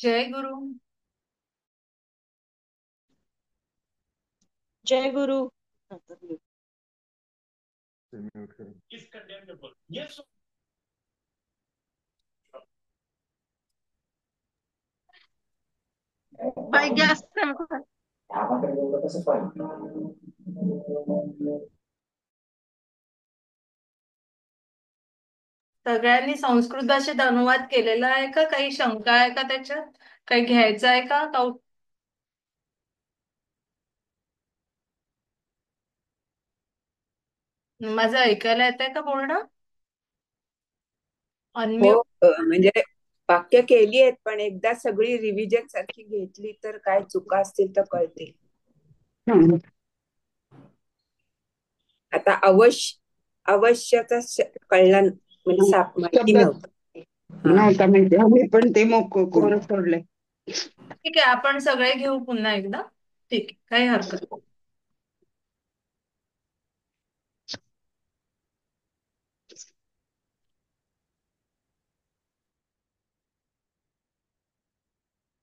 जय गुरु. जय गुरु. बाई गॅस. सगळ्यांनी संस्कृत भाषेत अनुवाद केलेला आहे का? काही शंका आहे का त्याच्यात? काही घ्यायचं आहे का? माझं ऐकायला येत आहे का पूर्ण? हो. अनम्यूट. म्हणजे वाक्य केली आहेत, पण एकदा सगळी रिव्हिजन सारखी घेतली तर काय चुका असतील तर कळतील. आता अवश्यचा कळला म्हणजे माहिती शब्द नव्हतं. नव्हता म्हणजे आम्ही पण ते मग कोरं सोडलंय. ठीक आहे, आपण सगळे घेऊ पुन्हा एकदा. ठीक आहे, काही हरकत नाही.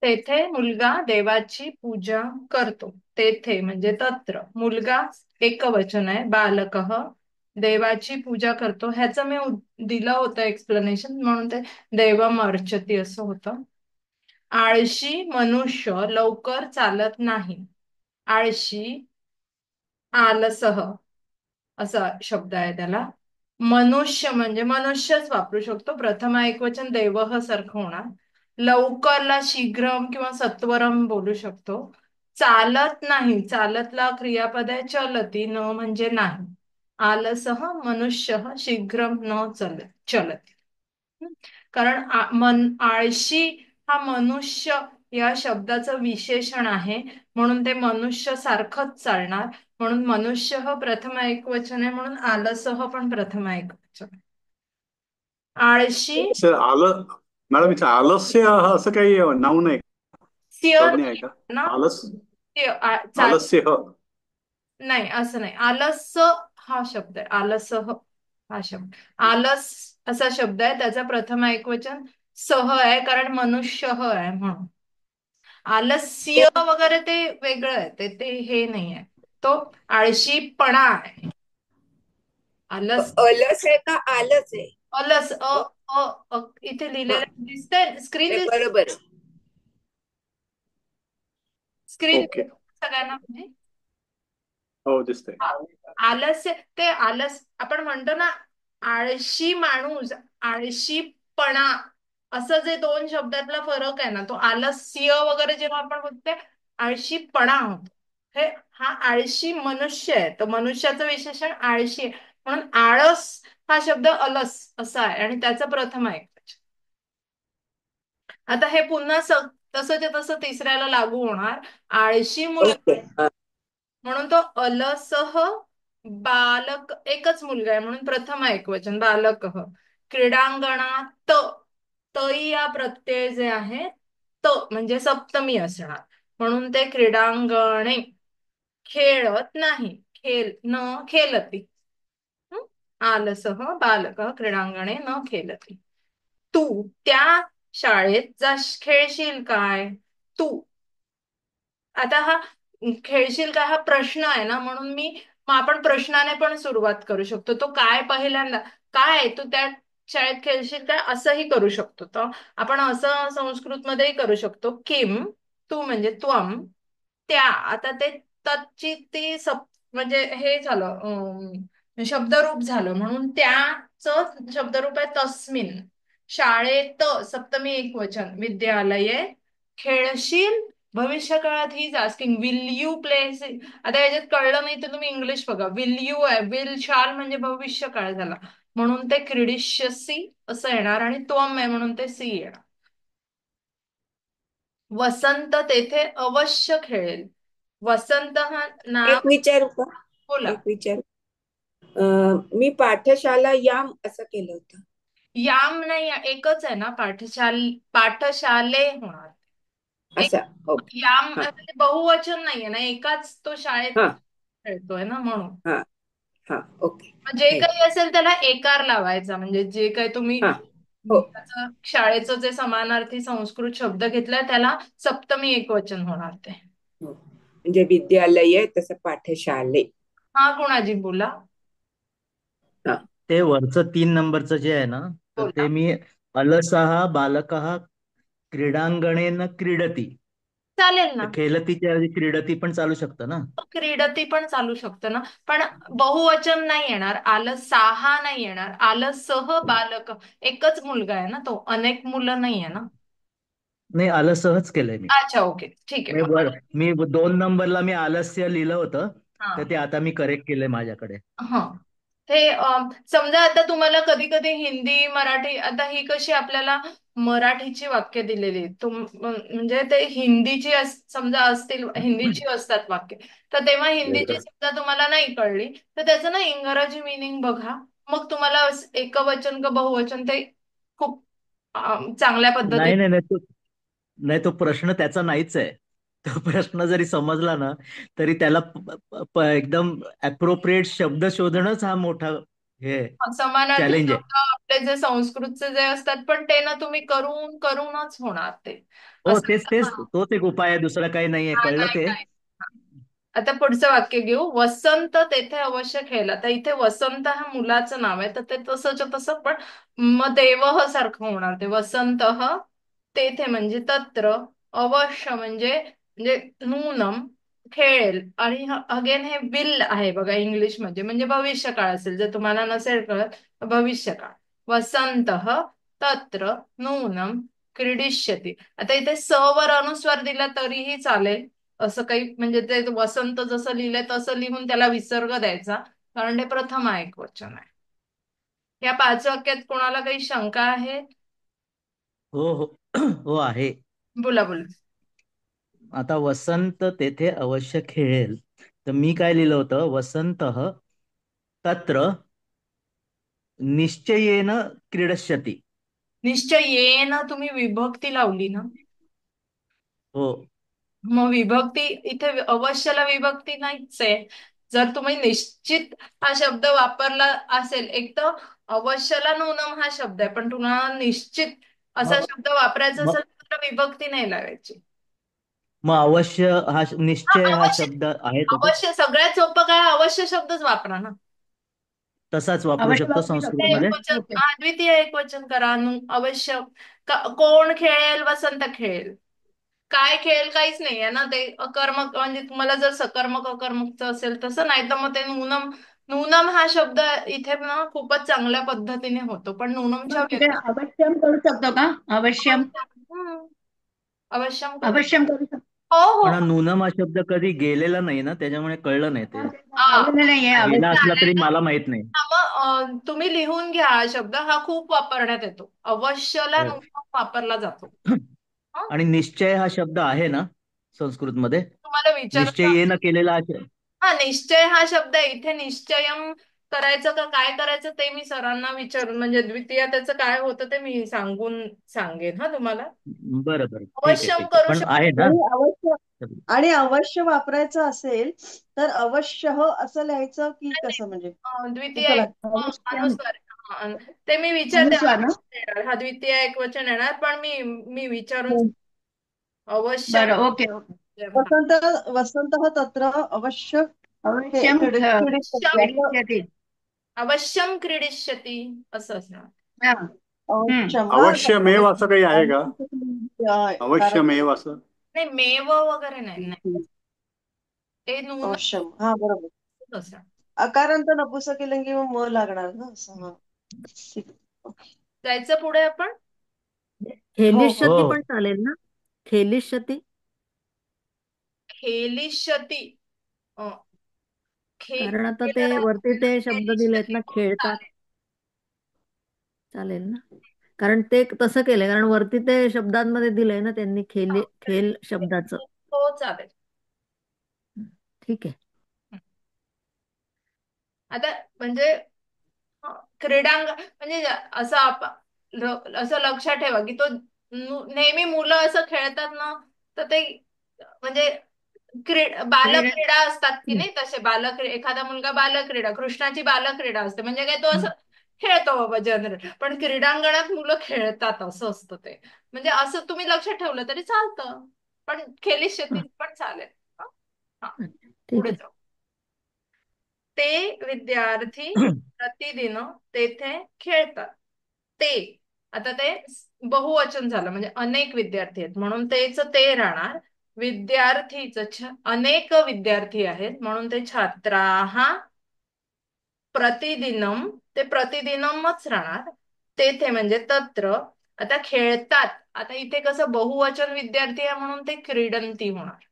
तेथे मुलगा देवाची पूजा करतो. तेथे म्हणजे तत्र. मुलगा एकवचन आहे. बालकः देवाची पूजा करतो. ह्याचं मी दिलं होतं एक्सप्लेनेशन, म्हणून ते देवम अर्चती असं होतं. आळशी मनुष्य लवकर चालत नाही. आळशी आलसह असा शब्द आहे त्याला. मनुष्य म्हणजे मनुष्यच वापरू शकतो. प्रथम एकवचन देवह सारखं होणार. लवकरला शीघ्रम किंवा सत्वरम बोलू शकतो. चालत नाही, चालतला क्रियापद आहे चलती, न म्हणजे नाही. आलसह मनुष्य शीघ्रम न चलती. कारण आळशी हा मनुष्य या शब्दाचं विशेषण आहे, म्हणून ते मनुष्य सारखंच चालणार. म्हणून मनुष्य प्रथम एकवचन आहे, म्हणून आलसह पण प्रथम एकवचन. आळशी सर आलं. मॅडम इथे आलस्य हा असं काही नाव नाही, सिय संज्ञा आहे का? ना. आलस चाल आलस्य नाही, असं नाही. आलस हा शब्द आहे. आलसह हा शब्द. आलस असा शब्द आहे, त्याचा प्रथम एकवचन सह आहे, कारण मनुष्य आहे म्हणून. ते आलस्य वगैरे ते वेगळं आहे. ते ते हे नाही आहे. तो आळशीपणा आहे. आलस. अलस आहे का आलच आहे? अलस इथे हा, लिहिलेलं दिसतंय. ते बरोबर आहे. Screen okay. सगळ्यांना म्हणजे. हो दिसतंय. हा. आलस्य ते आलस आपण म्हणतो ना. आळशी माणूस, आळशीपणा असं जे दोन शब्दातला फरक आहे ना, तो आलस्य वगैरे जेव्हा आपण बोलतो आळशीपणा होतो. हे हा आळशी मनुष्य आहे. तर मनुष्याचं विशेषण आळशी आहे. म्हणून आळस हा शब्द अलस असा आहे, आणि त्याचं प्रथम आहे. आता हे पुन्हा तसंच्या तसं तिसऱ्याला लागू होणार. आळशी ओके. मुलगा म्हणून तो अलसह बालक एकच मुलगा आहे, म्हणून प्रथम एकवचन बालक. क्रीडांगणात तई या प्रत्यय जे आहे त म्हणजे सप्तमी असणार, म्हणून ते क्रीडांगणे खेळत नाही. न खेलती. हं? आलसह बालक क्रीडांगणे न खेलती. तू त्या शाळेत खेळशील काय? तू आता हा खेळशील काय हा प्रश्न आहे ना, म्हणून मग आपण प्रश्नाने पण सुरुवात करू शकतो. तो काय पहिल्यांदा काय तू त्या शाळेत खेळशील काय असंही करू शकतो. तर आपण असं संस्कृतमध्येही करू शकतो. किम तू म्हणजे त्वम त्या. आता ते तची ती म्हणजे हे झालं, शब्दरूप झालं, म्हणून त्याच शब्दरूप आहे तस्मिन. शाळेत सप्तमी एकवचन विद्यालये खेळशील. भविष्य काळात ही आस्किंग विल यू प्ले. आता याच्यात कळलं नाही तर तुम्ही इंग्लिश बघा. विल यू आहे, विल शाल म्हणजे भविष्य काळ झाला, म्हणून ते क्रीडिष्यसी असं येणार, आणि त्वम आहे म्हणून ते सी येणार. वसंत तेथे अवश्य खेळेल. वसंत हा नाव. एक विचारू का? बोला. एक विचार. मी पाठशाला याम असं केलं होतं. याम नाही, एकच आहे ना. पाठशाले होणार. एक असं. ओके. याम हा म्हणजे बहुवचन नाहीये ना, एकाच तो शाळेत हा खेळतोय ना, म्हणून. हा हा. ओके. जे थँक्यू. काही असेल त्याला एकार लावायचा, म्हणजे जे काही तुम्ही हा हो त्याचं शाळेचं जे समानार्थी संस्कृत शब्द घेतलाय त्याला सप्तमी एकवचन होणार ते. हो. म्हणजे विद्यालय तसं पाठशाले. हा कोणाजी बोला. हा. ते वरचं 3 नंबरचं जे आहे ना, तर बोला. ते मी अलसः बालकः क्रीडांगणेन क्रीडती. चालेल तर ना. खेलतीच्या ऐवजी क्रीडती पण चालू शकतं ना. क्रीडती पण चालू शकतं ना, पण बहुवचन नाही येणार, आलं साहा नाही येणार, आलं सह बालक. एकच मुलगा आहे ना तो, अनेक मुलं नाही आहे ना. नाही, अलसहच केलंय मी. अच्छा ओके ठीक आहे मग. मी 2 नंबरला मी आलस्य लिहिलं होतं, हा. तर ते आता मी करेक्ट केलंय माझ्याकडे. हा. ते समजा आता तुम्हाला कधी कधी हिंदी मराठी, आता ही कशी आपल्याला मराठीची वाक्य दिलेली आहेत. म्हणजे ते हिंदीची समजा असतील, हिंदीची असतात वाक्य, तर तेव्हा हिंदीची समजा तुम्हाला नाही कळली तर त्याचं ना इंग्रजी मिनिंग बघा. मग तुम्हाला एकवचन का बहुवचन ते खूप चांगल्या नाही पद्धतीने. नाही नाही, तो प्रश्न त्याचा नाहीच आहे. तो प्रश्न जरी समजला ना, तरी त्याला एकदम अप्रोप्रिएट शब्द शोधणंच हा मोठा हे समानार्थी चॅलेंज आहे. शब्द आपले जे संस्कृतचे जे असतात, पण ते ना तुम्ही करून करूनच होणार ते हो, असं. तेच तेच तोच एक उपाय आहे, दुसरा काही नाहीये, हा, कळलं नाही ते. काय. आता पुढचं वाक्य घेऊ. वसंत तेथे अवश्य खेळला. तर इथे वसंत हा मुलाचं नाव आहे, तर ते तसंच तसं, पण मग देवह सारखं होणार ते. वसंत तेथे म्हणजे तत्र, अवश्य म्हणजे म्हणजे नूनम, खेळेल. आणि अगेन हे विल आहे बघा इंग्लिश मध्ये, म्हणजे भविष्यकाळ असेल, जर तुम्हाला नसेल कळत तर भविष्यकाळ. वसंत तत्र नूनम क्रीडिष्यति. आता इथे स वर अनुस्वार दिला तरीही चालेल, असं काही म्हणजे ते वसंत जसं लिहिलंय तसं लिहून त्याला विसर्ग द्यायचा, कारण ते प्रथम एकवचन आहे. या 5 वाक्यात कोणाला काही शंका आहे? हो हो हो आहे. बोला बोला. आता वसंत तेथे अवश्य खेळेल, तर मी काय लिहिलं होतं, वसंत तत्र निश्चयेन क्रीडष्यति. निश्चय येन तुम्ही विभक्ती लावली ना, हो. मग विभक्ती इथे अवश्यला विभक्ती नाहीच आहे. जर तुम्ही निश्चित हा शब्द वापरला असेल, एक तर अवश्यला नूनम हा शब्द आहे, पण तुम्हाला निश्चित असा मग शब्द वापरायचा असेल मग तर विभक्ती नाही लावायची. मग अवश्य हा हा निश्चय हा अवश्य. शब्द आहे त्याच्यात. अवश्य सगळ्यात सोपं काय, अवश्य शब्दच वापरा ना. तसाच वापरू अवश्य शकतो वापरू शकतो ना. संस्कृतमध्ये. एकवचन, ओके. हा द्वितीय एकवचन करा. अवश्य. कोण खेळेल? वसंत खेळेल. काय खेळेल काहीच नाही आहे ना, ते अकर्मक, म्हणजे तुम्हाला जर सकर्मक अकर्मकचं असेल तसं, नाही तर मग ते नूनम. नूनम हा शब्द इथे ना खूपच चांगल्या पद्धतीने होतो, पण नूनमच्या मग तिथे अवश्यम करू शकतो का? अवश्यम. हम्म, अवश्यम करू. अवश्यम करू शकतो. हो हो पण हा नूनम हा शब्द कधी गेलेला नाही ना, त्याच्यामुळे कळलं नाही ते. हा. आलेलं नाहीये गेला अवश्य. असला तरी मला माहित नाही. हा, मग तुम्ही लिहून घ्या. हा शब्द हा खूप वापरण्यात येतो, अवश्यला हो. नूनम वापरला जातो. हं? आणि निश्चय हा शब्द आहे ना संस्कृतमध्ये, तुम्हाला विचारलं. निश्चयेन केलेला हा निश्चय हा शब्द आहे. इथे निश्चयम करायचं का काय करायचं ते मी सरांना विचारून, म्हणजे द्वितीय त्याचं काय होतं ते मी सांगेन हा तुम्हाला. बरं बरं, ठीक आहे अवश्यम ठीक आहे, करू पण शकतो. आहे ना. आणि अवश्य आणि अवश्य वापरायचं असेल तर अवश्य असं लिहायचं की कसं म्हणजे द्वितीय कसं लागतं अवश्यम. अनुस्वार. ते मी विचारते. अनुस्वार ना. हा द्वितीय एकवचन येणार, पण मी विचारून हो. अवश्यम. बरं, ओके ओके. वसंत वसंत तत्र अवश्य अवश्यम अवश्यम. क्रीडिष्यति. अवश्यम क्रीडिष्यति असं असणार. हा. हम्म. अवश्यम अवश्यमेव असं काही आहे का? कारण अवश्यमेव असं. नाही मेव वगैरे नाही, नाही. ते नून अवश्यम हा बरोबर. असणार. कारण तर नपुसकलिंगी मग म लागणार ना असं हा ठीक आहे. जायचं पुढे आपण. हो हो हो खेलिष्यती हो. पण चालेल ना. खेलिष्यती. खेलिष्यती. अं, कारण आता ते वरती खेळ ते शब्द दिलेत खेलिष्यती ना, पण खेळतात. चालेल. चालेल ना. कारण ते तसं केलंय, कारण वरती ते शब्दांमध्ये दिलंय ना त्यांनी, हा, खेल शब्दाचं. हो चालेल. ठीक आहे. आता म्हणजे म्हणजे असं असं लक्षात ठेवा की तो नेहमी मुलं असं खेळतात ना, तर ते म्हणजे क्रीड बालक्रीडा असतात की नाही, तसे एखादा मुलगा बालक्रीडा, कृष्णाची बालक्रीडा असते, म्हणजे काय तो असं खेळतो बाबा जनरल, पण क्रीडांगणात मुलं खेळतात असं असतं ते. म्हणजे असं तुम्ही लक्षात ठेवलं तरी चालतं, पण खेळली हा, शेती पण चालेल. हा, हा. अच्छा, ठीक पुढे आहे. जाऊ. ते विद्यार्थी प्रतिदिन तेथे खेळतात. ते, आता ते बहुवचन झालं म्हणजे अनेक विद्यार्थी आहेत म्हणून तेच ते राहणार. विद्यार्थीच अनेक विद्यार्थी आहेत म्हणून ते छात्राः प्रतिदिनम, ते प्रतिदिनमच राहणार. तेथे म्हणजे तत्र. आता खेळतात, आता इथे कसं बहुवचन विद्यार्थी आहे म्हणून ते क्रीडंती होणार.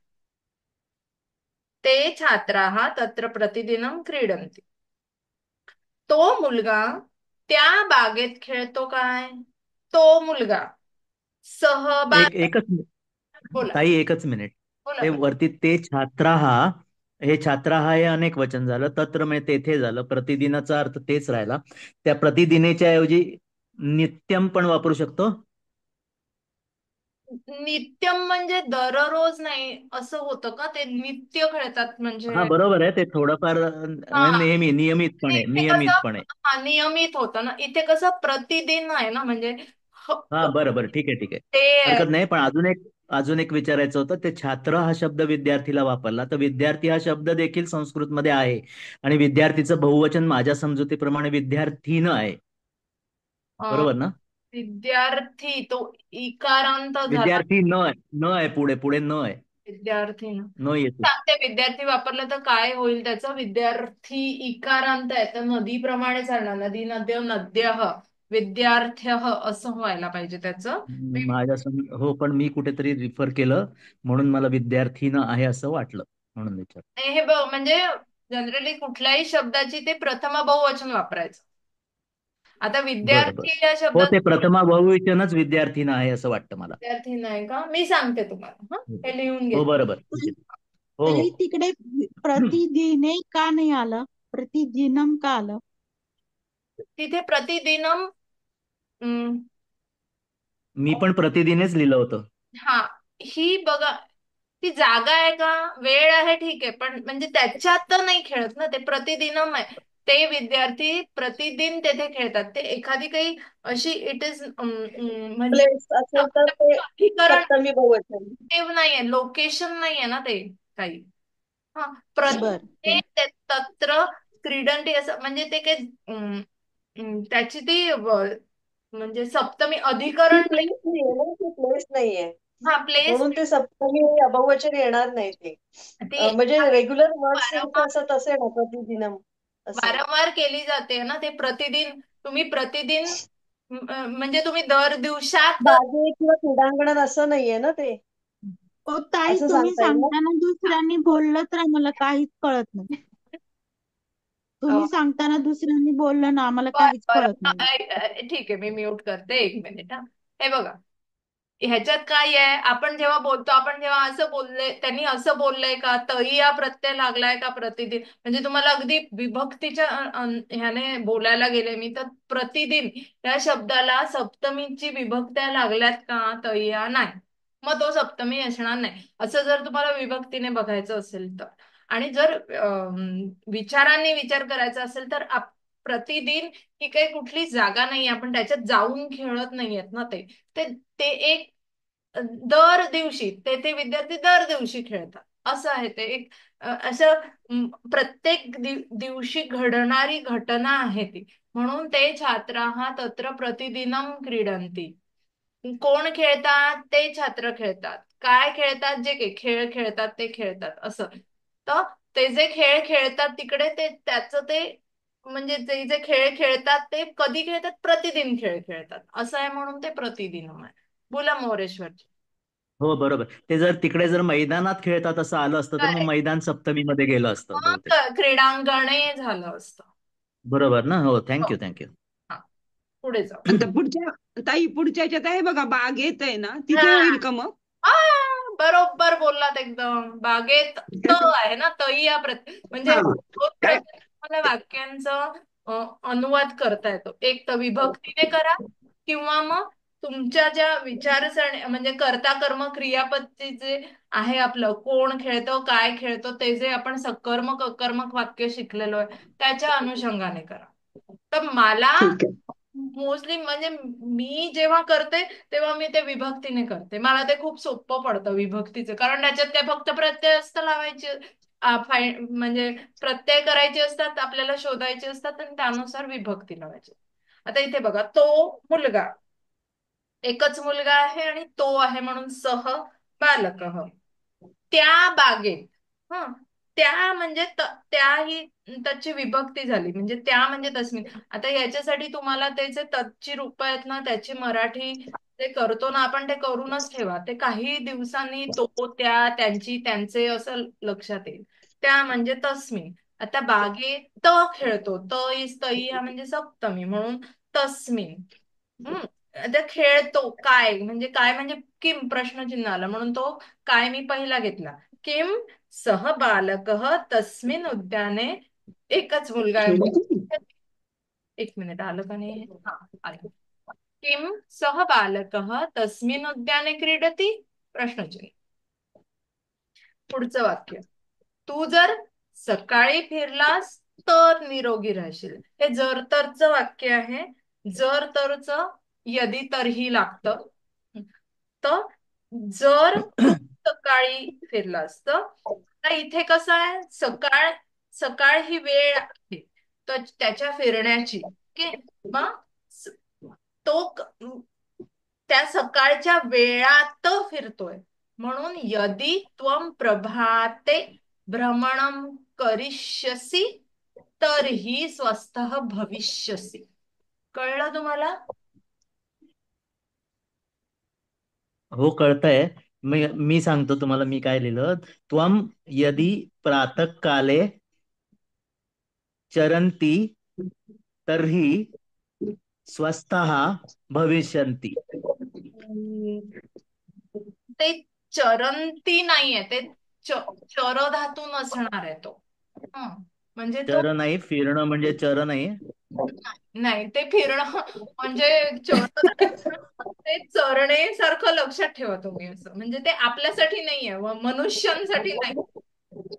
ते छात्राः तत्र प्रतिदिनम क्रीडन्ति. तो मुलगा त्या बागेत खेळतो काय? तो मुलगा सहभाग. एकच बोला, ताई, एकच मिनिट. बोला, ते बोला. वरती ते छात्रा हा, हे छात्रा हा हे अनेक वचन झालं, तत्र म्हणजे तेथे झालं, प्रतिदिनाचा अर्थ तेच राहिला. त्या प्रतिदिनेच्या ऐवजी नित्यम पण वापरू शकतो. नित्यम म्हणजे दररोज नाही असं होतं का? ते नित्य खेळतात हा, म्हणजे. बरोबर आहे. ते थोडंफार हा, नेहमी, आणि नियमितपणे इथे कसं, नियमितपणे. हा, नियमित होतं ना, इथे कसं प्रतिदिन आहे ना म्हणजे हा, बरोबर, ठीक आहे, ठीक आहे. ते हरकत नाही, पण अजून एक विचारायचं होतं. ते छात्र हा शब्द विद्यार्थीला वापरला, तर विद्यार्थी हा शब्द देखील संस्कृतमध्ये आहे, आणि विद्यार्थीचं बहुवचन माझ्या समजुतीप्रमाणे विद्यार्थीनं आहे. अं, बरोबर ना? विद्यार्थी तो इकारांत झाला. विद्यार्थी न आहे, न आहे, पुढे पुढे न आहे, विद्यार्थी ना, न येतो. सांगते विद्यार्थी वापरलं तर काय होईल त्याचं. विद्यार्थी इकारांत आहे तर नदीप्रमाणे चालणार. नदी, नद्य, नद्यः, विद्यार्थ्य असं व्हायला पाहिजे त्याचं. हो, पण मी कुठेतरी रिफर केलं, म्हणून मला विद्यार्थीनं आहे असं वाटलं, म्हणून विचार. हे म्हणजे जनरली कुठल्याही शब्दाची ते प्रथमा बहुवचन वापरायचं. आता बरं, बरं. विद्यार्थी या हो, शब्दात ते प्रथमा बहुवचनच विद्यार्थीनं आहे असं वाटतं मला. विद्यार्थी नाही का, मी सांगते तुम्हाला. हा, हे लिहून हो, घेते. बरोबर, ठीक आहे. हो, तरी हो. तिकडे प्रतिदिने का नाही आलं, प्रतिदिनम का आलं? तिथे प्रतिदिनम. मी पण प्रतिदिनच लिहिलं होतं. हा, ही बघा, ती जागा आहे का, वेळ आहे, ठीक आहे, पण म्हणजे त्याच्यात तर नाही खेळत ना, ते प्रतिदिनम आहे. ते विद्यार्थी प्रतिदिन तेथे खेळतात. ते एखादी काही अशी इट इज म्हणजे प्लेस असेल तर ते अधिकरण सप्तमी बहुवचन. नाहीये, लोकेशन नाहीये ना ते काही. हा, बर, तत्र क्रीडंती असं म्हणजे ते काही त्याची ती म्हणजे सप्तमी ती अधिकरण नाही. प्लेस नाहीये ना, ती प्लेस नाहीये. हा, प्लेस म्हणून ते सप्तमी बहुवचन येणार नाही ते. ती म्हणजे रेग्युलर वर्ड्स वारंवार असं तसे ना प्रतिदिनम असं. वारंवार केली जाते ना ते प्रतिदिन. तुम्ही प्रतिदिन म्हणजे तुम्ही दर दिवसात. बागेत किंवा क्रीडांगणात असं नाहीये ना ते. ओ ताई, असं तुम्ही सांगता येईल ना. सांगताना दुसऱ्यांनी बोललं तर आम्हाला काहीच कळत नाही. तुम्ही सांगताना दुसऱ्यांनी बोललं ना, आम्हाला बर, काहीच बर. कळत नाही. ठीक आहे, मी म्यूट करते, एक मिनिट. हा, हे बघा, ह्याच्यात काय आहे, आपण जेव्हा बोलतो, आपण जेव्हा असं बोलले, त्यांनी असं बोललंय का, तई या प्रत्यय लागलाय का प्रतिदिन, म्हणजे तुम्हाला अगदी विभक्तीच्या ह्याने बोलायला गेले मी तर प्रतिदिन या शब्दाला सप्तमीची विभक्त्या लागल्यात का, तई या नाही, मग तो सप्तमी असणार नाही. असं जर तुम्हाला विभक्तीने बघायचं असेल तर. आणि जर विचारांनी विचार करायचा असेल तर प्रतिदिन ही काही कुठली जागा नाही, आपण त्याच्यात जाऊन खेळत नाहीयेत ना ते. ते ते एक दर दिवशी ते विद्यार्थी दर दिवशी खेळतात असं आहे ते. एक असं प्रत्येक दिवशी घडणारी घटना आहे ती. म्हणून ते छात्राः तत्र प्रतिदिनम क्रीडंती. कोण खेळतात? ते छात्र खेळतात. काय खेळतात? जे काही खेळ खेळतात ते खेळतात असं. तर ते जे खेळ खेळतात तिकडे ते त्याचं ते म्हणजे ते जे खेळ खेळतात ते कधी खेळतात? प्रतिदिन खेळ खेळतात असं आहे, म्हणून ते प्रतिदिनम आहे. बोला मोरेश्वरची. हो, बरोबर. ते जर तिकडे जर मैदानात खेळतात असं आलं असतं, तर मग करेक्ट. मैदान सप्तमीमध्ये गेलं असतं बहुतेक. मग क्रीडांगणे झालं असतं. बरोबर ना? हो, हो. Thank you, thank you. हा, पुढे जाऊ. आता पुढच्या ताई, पुढच्या ह्याच्यात आहे बघा, बागेत आहे ना, हा, तिथे होईल का मग? हा, बरोबर बोललात एकदम. बागेत आहे ना, तई या म्हणजे हा, दोन काय प्रकारे मला वाक्यांचा अनुवाद करता येतो. एक तर विभक्तीने करा, किंवा मग तुमच्या ज्या विचारसरणी म्हणजे कर्ता कर्म क्रियापदचे जे आहे आपलं, कोण खेळतो, काय खेळतो, ते जे आपण सकर्मक अकर्मक वाक्य शिकलेलो आहे त्याच्या अनुषंगाने करा. तर मला ठीक आहे. मोस्टली म्हणजे मी जेव्हा करते तेव्हा मी ते विभक्तीने करते. मला ते खूप सोपं पडतं विभक्तीचं, कारण त्याच्यात काय फक्त प्रत्यय असतं लावायचे, म्हणजे प्रत्यय करायचे असतात, आपल्याला शोधायचे असतात आणि त्यानुसार विभक्ती लावायची. आता इथे बघा, तो मुलगा, एकच मुलगा आहे आणि तो आहे म्हणून सह बालकः. त्या बागेत, हं, त्या म्हणजे त्या ही त्याची विभक्ती झाली, म्हणजे त्या म्हणजे तस्मिन. आता याच्यासाठी तुम्हाला त्याचे तच्ची रूप आहेत ना, त्याची मराठी ते करतो ना आपण, ते करूनच ठेवा. ते काही दिवसांनी तो, त्या, त्यांची, त्यांचे असं लक्षात येईल. त्या म्हणजे तस्मिन. आता बागेत खेळतो, इज तई हा म्हणजे सप्तमी म्हणून तस्मिन. हम्म. आता खेळतो काय म्हणजे काय, म्हणजे किम प्रश्नचिन्ह आलं म्हणून तो काय मी पहिला घेतला. किम सह बालकः तस्मिन उद्याने. एकच मुलगा आहे. खेळती? एक मिनिट, आलं का नाही हे? हा, आलं. किम सह बालकः तस्मिन उद्याने क्रीडती, प्रश्नचिन्ह. पुढचं वाक्य, तू जर सकाळी फिरलास तर निरोगी राहशील. हे जर तरचं वाक्य आहे. जर तरच यदी तरही लागतं. तर जर तू सकाळी फिरलास तर इथे कसं आहे, सकाळ, सकाळ ही वेळ आहे तर त्याच्या फिरण्याची. ओके, मग स- तो त्या सकाळच्या वेळात फिरतोय म्हणून यदि त्वम प्रभाते भ्रमणं करिष्यसि तर्हि स्वस्थः भविष्यसि. कळलं तुम्हाला? हो, कळतंय. मी सांगतो तुम्हाला मी काय लिहिलं. त्वम यदि प्रातःकाले चरन्ति तर्हि स्वस्थः भविष्यन्ति. ते चरंती नाहीये, ते चर धातू नसणार आहे तो. हं. म्हणजे तो चर नाही, फिरणं म्हणजे चर नाही. नाही, ते फिरणं म्हणजे ते चरणे सारखं लक्षात ठेवा तुम्ही. असं म्हणजे ते आपल्यासाठी नाहीये, मनुष्यांसाठी नाही.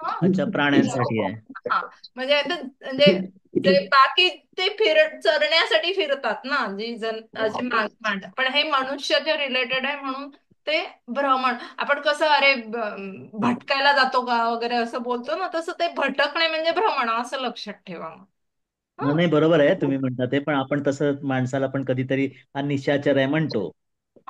हं? अच्छा, प्राण्यांसाठी आहे. हा, म्हणजे आता म्हणजे जे बाकी ते चरण्यासाठी फिरतात ना, जी जण अशी माणसं, पण हे मनुष्याच्या रिलेटेड आहे म्हणून ते भ्रमण. आपण कसं अरे भटकायला जातो का वगैरे असं बोलतो ना, तसं ते भटकणे म्हणजे भ्रमण असं लक्षात ठेवा मग. हं? नाही, बरोबर आहे तुम्ही म्हणता ते, पण आपण तसं माणसाला पण कधीतरी हा निशाचर आहे म्हणतो.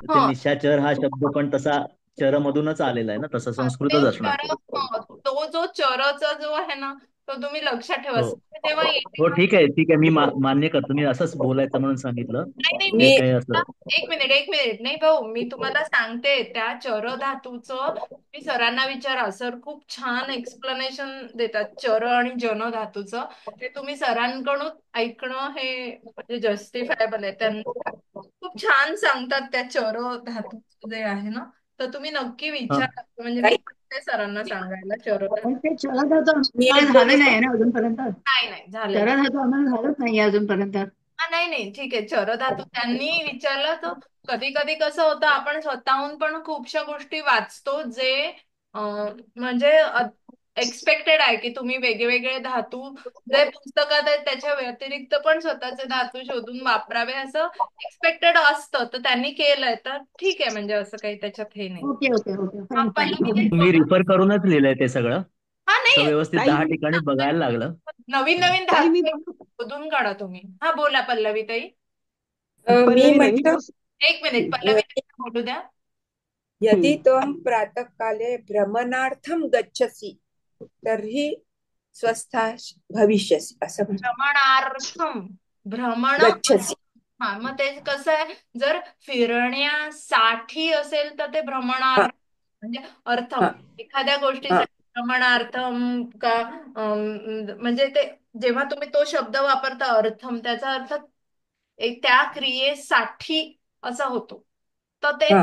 ते हं. निशाचर हा शब्द पण तसा चरमधूनच आलेला आहे ना, तसा हा, ते संस्कृतच असणार चर, तो. तो जो चरचा जो आहे ना, तो तुम्ही लक्षात ठेवा. हो तेव्हा येते हो, ना. ठीक आहे ठीक आहे, मी मान्य करतो. मी असंच बोलायचं म्हणून सांगितलं. नाही नाही, ते मी काय असं. एक मिनिट, एक मिनिट, नाही भाऊ, मी तुम्हाला सांगते त्या चर धातूचं. मी सरांना विचारा, सर खूप छान एक्सप्लेनेशन देतात चर आणि जन धातूचं. ते तुम्ही सरांकडून ऐकणं हे म्हणजे जस्टिफायबल आहे. त्यांना खूप छान सांगतात त्या चर धातूचं जे आहे ना. तर तुम्ही नक्की हा, विचारा, म्हणजे मी काही सांगते सरांना सांगायला चर पण धातू. ते चरधातू मी आम्हाला एक बोलू झालं का? नाही ना अजूनपर्यंत. नाही नाही, झालेलं. चरधातू आम्हाला झालंच नाही अजूनपर्यंत. हा, नाही नाही, ठीक आहे. चर धातू त्यांनी विचारलं तर कधी कधी कसं होतं, आपण स्वतःहून पण खूपशा गोष्टी वाचतो जे म्हणजे एक्सपेक्टेड आहे की तुम्ही वेगवेगळे धातू जे पुस्तकात आहेत त्याच्या व्यतिरिक्त पण स्वतःचे धातू शोधून वापरावे असं एक्सपेक्टेड असतं. तर त्यांनी केलंय तर ठीक आहे, म्हणजे असं काही त्याच्यात हे नाही. ओके ओके ओके, हा, फाईन फाईन, पल्लवी ताई ओके. मी बोला. रिफर करूनच लिहिलंय ते सगळं. हा, असं नाही, व्यवस्थित ताई 10 ठिकाणी बघायला लागलं. नवीन नवीन ताई मी धातू बोलू? शोधून काढा तुम्ही. हा, बोला पल्लवी ताई. मी पल्लवी नाही, मी म्हटलं, बोल. एक मिनिट, पल्लवी ताई बोलू द्या. यदि त्वं प्रातःकाले भ्रमणार्थं गच्छसि तर्हि स्वस्था भविष्यसि, असं म्हटलं. भ्रमणार्थम, भ्रमण. गच्छसि. हा, मग ते कसं आहे, जर फिरण्यासाठी असेल तर ते हा भ्रमणार्थ म्हणजे अर्थम. हा एखाद्या हा गोष्टीसाठी भ्रमणार्थम का म्हणजे ते जेव्हा तुम्ही तो शब्द वापरता अर्थम, त्याचा अर्थ त्या क्रियेसाठी असा होतो. तर ते हा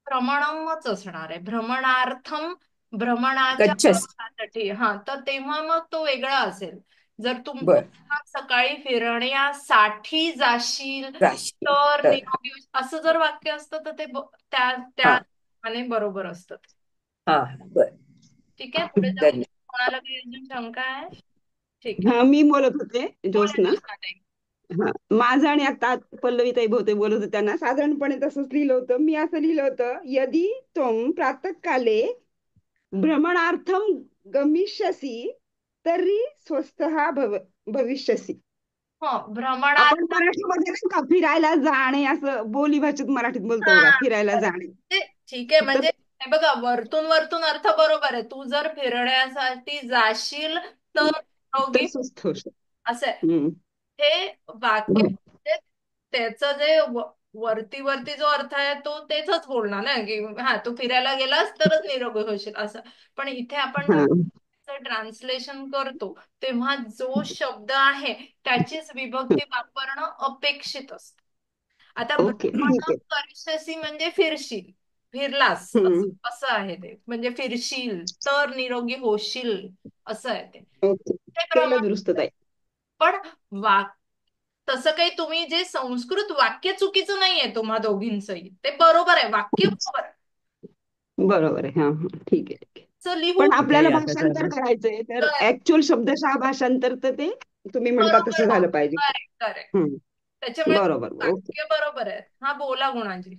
भ्रमणमच असणार आहे. भ्रमणार्थम, भ्रमणाच्या गच्छसि. अर्थासाठी. हा, तर तेव्हा मग तो वेगळा असेल. जर बर, सकाळी फिरण्यासाठी जाशील राशी तर तर. निरोगी असं जर वाक्य असतं तर ते त्या हा त्या आणि बरोबर असतं ते. हा बर. ठीक आहे, पुढे जाऊ. धन्यवाद. कोणाला काही अजून शंका आहे? ठीक आहे, हा, मी बोलत होते, बोला ज्योत्स्ना. ज्योत्स्ना ताई. हा, माझं आणि आता पल्लवीताई बहुतेक बोलत होत्या ना, साधारणपणे तसंच लिहिलं होतं. मी असं लिहिलं होतं, यदि त्वं प्रातःकाले भ्रमणार्थम गमिष्यसि तर्हि स्वस्थः भविष्यसि. हो, भ्रमणात आपण मराठीमध्ये नाही का फिरायला जाणे असं बोली भाषेत मराठीत बोलतो बघा, हा, फिरायला जाणे. ठीक आहे. तर म्हणजे हे बघा, वरतून वरतून अर्थ बरोबर आहे. तू जर फिरण्यासाठी जाशील तर तर निरोगी स्वस्थ होऊ शकतो. असं आहे. हम्म. हे वाक्य म्हणजे त्याचं जे वरती वरती जो अर्थ आहे तो तेच बोलणार ना, की हा तू फिरायला गेलास तरच निरोगी होशील असं. पण इथे आपण हा, जेव्हा ट्रान्सलेशन करतो तेव्हा जो शब्द आहे त्याचीच विभक्ती वापरणं अपेक्षित असतं. आता ओके, भ्रमण ठीक आहे. करशील म्हणजे फिरशील, फिरलास असं हम्म. असं आहे ते. म्हणजे फिरशील तर निरोगी होशील असं आहे ते. ओके, ते केलं प्रमाण. दुरुस्त ताई. पण वाक तसं काही तुम्ही जे संस्कृत वाक्य चुकीचं नाहीये तुम्हा दोघींचंही, ते बरोबर आहे, वाक्य बरोबर आहे. बरोबर आहे. हा हा, ठीक आहे, ठीक आहे. असं लिहू पण इथे आपल्याला याच्याचा भाषांतर अर्थ करायचंय, तर तर ऍक्च्युअल शब्दशः भाषांतर तर ते तुम्ही म्हणता बरोबर तसं हो. झालं पाहिजे. Correct correct. हम्म. त्याच्यामुळे बरोबर, ओके, वाक्य बरोबर आहे. हा बोला गुणाजी.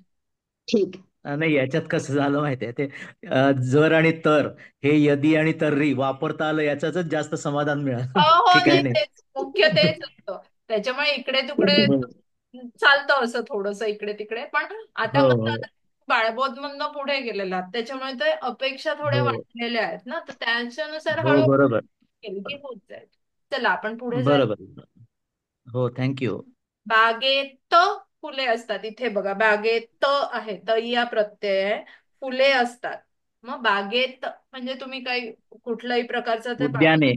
ठीक आहे. नाही, याच्यात कसं झालं माहितीये ते जर आणि तर हे यदी आणि तर्री वापरता आलं याच्याच जास्त समाधान हो मिळालं हो, की नाही काय नाही. तेच मुख्य तेच असतं. त्याच्यामुळे इकडे तिकडे चालतं असं थोडंसं इकडे तिकडे. पण आता हो कसं, हो आता बाळबोध मधनं पुढे गेलेला त्याच्यामुळे ते अपेक्षा थोड्या हो वाढलेल्या आहेत ना, तर त्याच्यानुसार हो, हळूहळू बरोबर केली की होत जाईल. चला आपण पुढे जाऊ. बरोबर. हो, थँक्यू. बागेत फुले असतात. इथे बघा, बागेत आहे, त या प्रत्यय आहे, फुले असतात. मग बागेत म्हणजे तुम्ही काही कुठल्याही प्रकारचं ते उद्याने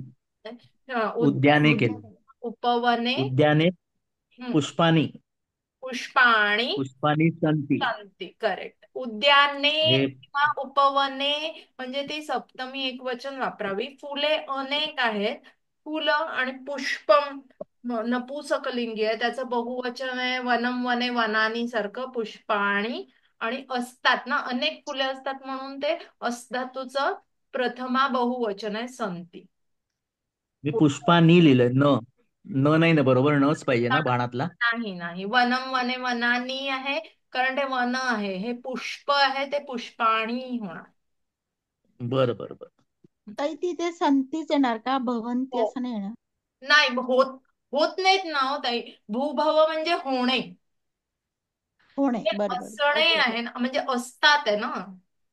हा, उद्याने केले. उपवने. उद्याने हम्म, पुष्पानी पुष्पाणी पुष्पानी संती. शांती. करेक्ट. उद्याने हे किंवा उपवने म्हणजे ती सप्तमी एकवचन वापरावी. फुले अनेक आहेत. फुलं आणि पुष्पम नपुसकलिंगी आहे, त्याचं बहुवचन आहे वनम वने वनानी सारखं पुष्पाणी. आणि असतात ना, अनेक फुले असतात म्हणून ते असधातूचं प्रथमा बहुवचन आहे संती. मी पुष्पानी लिहिलंय. न न नाही ना, बरोबर नच पाहिजे ना बाणातला. नाही नाही, वनम वने वनानी आहे, कारण ते वन आहे. हे पुष्प आहे, ते पुष्पाणी होणार. बरं बरं बरं. ताई तिथे संतीच येणार का, भवंती हो. असं नाही येणार? नाही, होत होत नाहीत ना हो ताई. भूभव म्हणजे होणे. होणे, हे बरोबर, असणे ओके ओके, आहे ना, म्हणजे असतात आहे ना.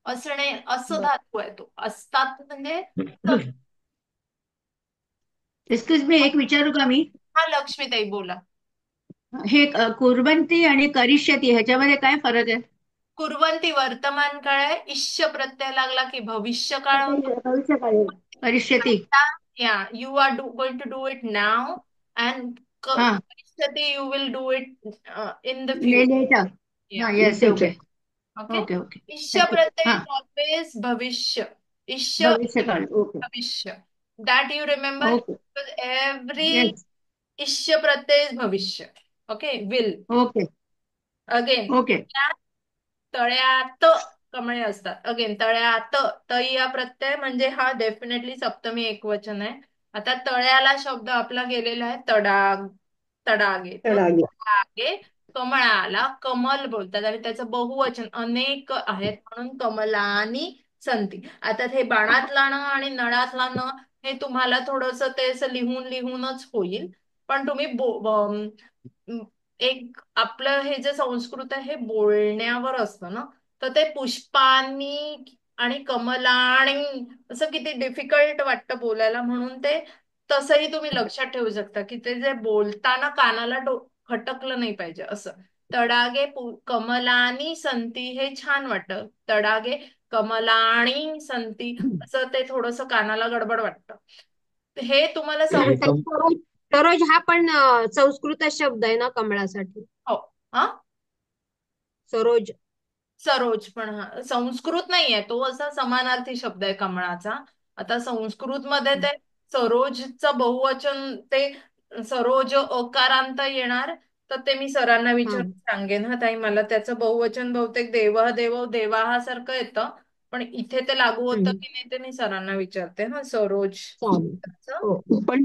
असणे असं बर. धातू आहे तो. असतात म्हणजे एक्सक्यूज मी, एक विचारू का मी? हा, लक्ष्मीताई बोला. हे कुर्वंती आणि करिष्यती ह्याच्यामध्ये काय फरक आहे? कुर्वंती वर्तमान काळ आहे, इष्य प्रत्यय लागला की भविष्य काळ होतो. भविष्यकाळी करिष्यती. या you are going to do it now and हा, भविष्यती you will do it in the later. Future. हा, या, yes, okay. Okay. Okay okay, इष्य थँक्यू. प्रत्यय हा, इज ऑलवेज भविष्य. इष्य भविष्यकाळ. ओके भविष्य. That you remember, okay, because every yes, इष्य प्रत्यय is भविष्य. Okay, will. Okay Again, okay. तळ्यात कमळे असतात. अगेन तळ्यात त या प्रत्यय म्हणजे हा डेफिनेटली सप्तमी एकवचन आहे. आता तळ्याला शब्द आपला गेलेला आहे तडाग, तडागे. तर तडागे. तडागे कमळाला कमल बोलतात आणि त्याचं बहुवचन अनेक आहेत म्हणून कमलानी संती. आता हे बाणातला न आणि नळातला न हे तुम्हाला थोडस ते असं लिहून लिहूनच होईल. पण तुम्ही एक आपलं हे जे संस्कृत आहे हे बोलण्यावर असतं ना, तर ते पुष्पानी आणि कमलाणी असं किती डिफिकल्ट वाटतं बोलायला, म्हणून ते तसंही तुम्ही लक्षात ठेवू शकता की ते जे बोलताना कानाला खटकलं नाही पाहिजे असं. तडागे कमलानी संती हे छान वाटतं. तडागे कमलाणी संती असं ते थोडस कानाला गडबड वाटतं. हे तुम्हाला हे कम सरोज सरोज हा पण संस्कृत शब्द आहे ना कमळासाठी? हो. हा, सरोज. सरोज पण हा संस्कृत नाहीये, तो असा समानार्थी शब्द आहे कमळाचा. आता संस्कृत मध्ये ते सरोजचं बहुवचन ते सरोज अकारांत येणार, तर ते मी सरांना हा, विचारून सांगेन हा ताई. मला त्याचं बहुवचन बहुतेक देवः देवो देवाहा सारखं येतं, पण इथे ते लागू होतं हम्म, की नाही ते मी सरांना विचारते हा. सरोज चालेल. हो, पण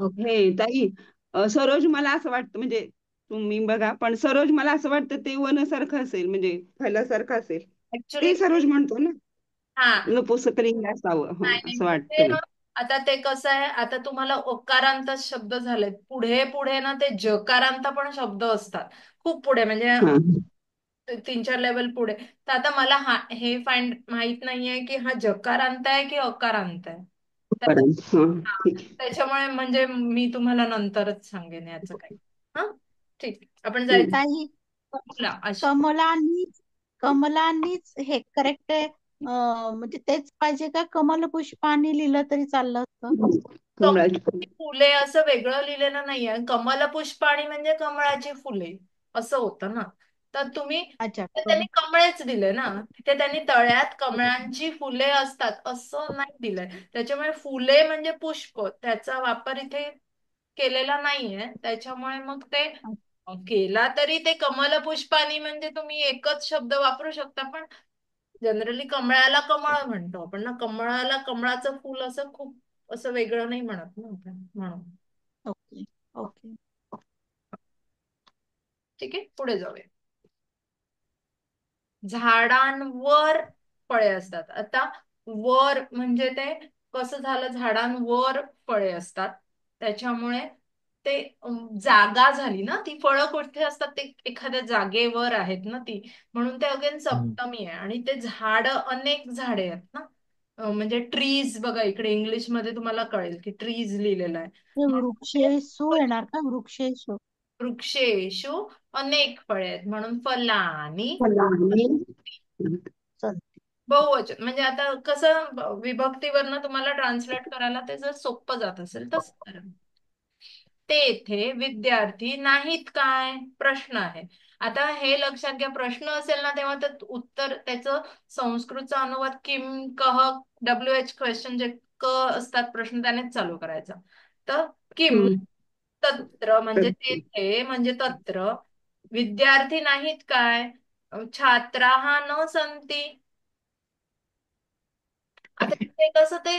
ओके. हे ताई, सरोज मला असं वाटतं, म्हणजे तुम्ही बघा, पण सरोज मला असं वाटतं ते वनसारखं असेल, म्हणजे फलासारखं असेल. ऍक्च्युली ते सरोज म्हणतो ना, हा नपुंसकलिंग असावं, नाही नाही असं ते वाटतं ना, मला. आता ते कसं आहे, आता तुम्हाला ओकारांत शब्द झालेत, पुढे पुढे ना ते जकारांत पण शब्द असतात खूप पुढे, म्हणजे हा, 3-4 लेवल पुढे. तर आता मला हे माहित नाहीये की हा जकारांत आहे की अकारांत आहे. पर्यंत. हा, हा, ठीक आहे. त्याच्यामुळे म्हणजे मी तुम्हाला नंतरच सांगेन याचं काही. हा, ठीक, आपण हम्म. जायचं ताई, बोला कमलांनीच कमलांनीच हे करेक्ट आहे. म्हणजे तेच पाहिजे का कमल पुष्पाने लिहिलं तरी चाललं असतं? कमळाची फुले असं वेगळं लिहिलेलं नाहीये. कमल पुष्पाणी म्हणजे कमळाची फुले असं होतं ना. तर तुम्ही अच्छा, तर त्यांनी कमळेच दिले ना, तिथे त्यांनी तळ्यात कमळांची फुले असतात असं नाही दिलंय. त्याच्यामुळे फुले म्हणजे पुष्प, त्याचा वापर इथे केलेला नाहीये. त्याच्यामुळे मग ते केला तरी ते कमल पुष्पानी म्हणजे तुम्ही एकच शब्द वापरू शकता, पण जनरली कमळाला कमळ म्हणतो आपण ना, कमळाला कमळाचं फुल असं खूप असं वेगळं नाही म्हणत ना आपण, म्हणून. Okay okay. ठीक आहे, पुढे जाऊया. झाडांवर फळे असतात. आता वर म्हणजे ते कसं झालं, झाडांवर फळे असतात त्याच्यामुळे ते जागा झाली ना, ती फळं कुठे असतात, ते एखाद्या जागेवर आहेत ना ती, म्हणून ते अगेन हम्म. सप्तमी आहे. आणि ते झाड अनेक झाडे आहेत ना, म्हणजे ट्रीज बघा, इकडे इंग्लिश मध्ये तुम्हाला कळेल की ट्रीज लिहिलेलं आहे. ते म्हणून वृक्षेशू येणार का? वृक्षेशू. वृक्षेषु अनेक फळे आहेत, म्हणून फलानी फलानी. चल. बहुवचन. म्हणजे आता कसं विभक्तीवरनं तुम्हाला ट्रान्सलेट करायला ते जर सोपं जात असेल तसं करा. तेथे विद्यार्थी नाहीत काय, प्रश्न आहे. आता हे लक्षात घ्या, प्रश्न असेल ना तेव्हा तर उत्तर त्याचं संस्कृतचा अनुवाद किम कह WH क्वेश्चन, जे क असतात प्रश्न त्यानेच चालू करायचा. तर किम हम्म. तत्र म्हणजे तर तेथे म्हणजे तत्र, विद्यार्थी नाहीत काय, छात्राः न सन्ति. आता ते कसं ते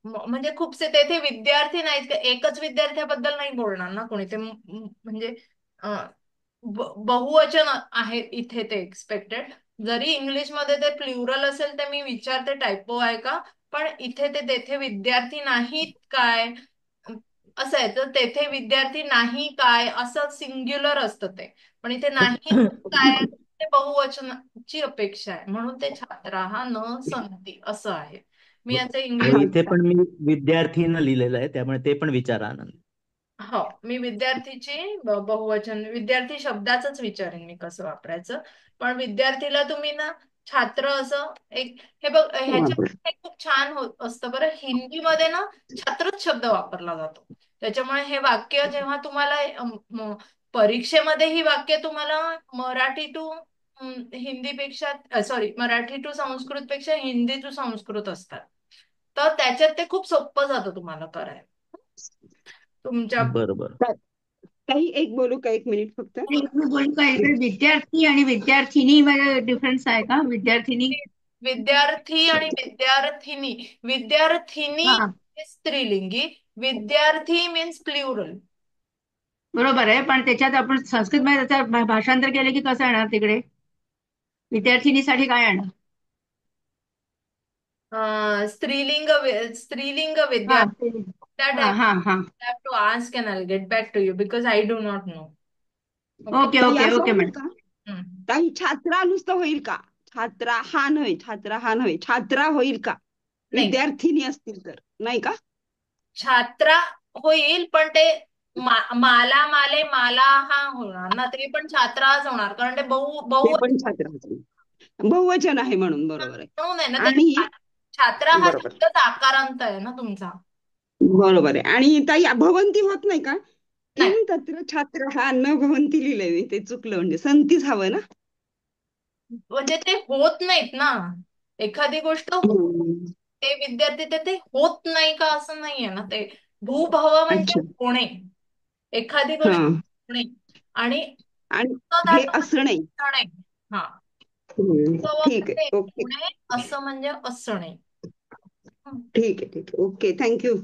म्हणजे खूपसे तेथे विद्यार्थी नाहीत का, एकच विद्यार्थ्याबद्दल नाही बोलणार ना कोणी, ते म्हणजे बहुवचन आहे इथे ते एक्सपेक्टेड. जरी इंग्लिश मध्ये ते प्लुरल असेल तर मी विचारते टायपो आहे का, पण इथे ते तेथे विद्यार्थी नाहीत काय असं आहे. तर तेथे विद्यार्थी नाही काय असं सिंग्युलर असतं ते, पण इथे नाही काय ते बहुवचनाची अपेक्षा आहे, म्हणून ते छात्राः न सन्ति असं आहे. मी याचं इंग्लिश, इथे पण मी विद्यार्थीनं लिहिलेलं आहे, त्यामुळे ते पण विचारा आनंद. हो, मी विद्यार्थीची बहुवचन विद्यार्थी शब्दाचंच विचारेन मी कसं वापरायचं. पण विद्यार्थीला तुम्ही ना छात्र असं एक, हे बघ ह्याच्या खूप छान होत असतं बरं, हिंदीमध्ये ना छात्रच शब्द वापरला जातो. त्याच्यामुळे हे वाक्य जेव्हा तुम्हाला परीक्षेमध्ये ही वाक्य तुम्हाला मराठी टू हिंदीपेक्षा, सॉरी, मराठी टू संस्कृत पेक्षा हिंदी टू संस्कृत असतात. तर त्याच्यात ते खूप सोपं जातं तुम्हाला करायला तुमच्या. बरोबर. काही एक बोलू का, 1 मिनिट फक्त. आणि मी बोलू का, इकडे विद्यार्थी आणि विद्यार्थिनी मध्ये डिफरन्स आहे का? विद्यार्थिनी, विद्यार्थी आणि विद्यार्थिनी, विद्यार्थिनी हा स्त्रीलिंगी, विद्यार्थी मीन्स प्ल्युरल. बरोबर आहे, पण त्याच्यात आपण संस्कृतमध्ये त्याचं भाषांतर केलं की कसं येणार तिकडे? विद्यार्थिनीसाठी काय येणार? स्त्रीलिंग स्त्रीलिंग हा विद्यार्थी. That I हा हा हा. have to ask and I'll get back to you because I do not know. Okay. Okay ताई ओके असं ओके होईल मॅडम. का, हम्म. ताई छात्रा नुसतं होईल का? छात्रा हा नव्हे, छात्रा हा नव्हे, छात्रा होईल का नाही, विद्यार्थिनी असतील तर? नाही का? छात्रा होईल, पण ते माला माले माला हा होणार ना, ते पण छात्राच होणार, कारण ते ते बहु पण छात्रा बहुवचन आहे म्हणून, बरोबर आहे. म्हणून आहे ना ते. आणि छात्रा हा बरोबर शब्दच आकारांत आहे ना तुमचा. बरोबर आहे. आणि ताई भवंती होत नाही का? नाही, किम तत्र छात्र हा न भवंती लिहिलंय मी, ते चुकलं, म्हणजे संतीच हवं ना. म्हणजे ते होत नाहीत ना, एखादी गोष्ट हम्म. ते विद्यार्थी ते होत नाही का असं नाहीये ना ते. भूभव म्हणजे अच्छा. होणे, एखादी हा. गोष्ट होणे. आणि आणि हे धातू असं नाही. म्हणजे असणे. हा, ठीक म्हणजे आहे, ओके. होणे असं म्हणजे असणे. हं. ठीक आहे, ठीक आहे, ओके, थँक्यू.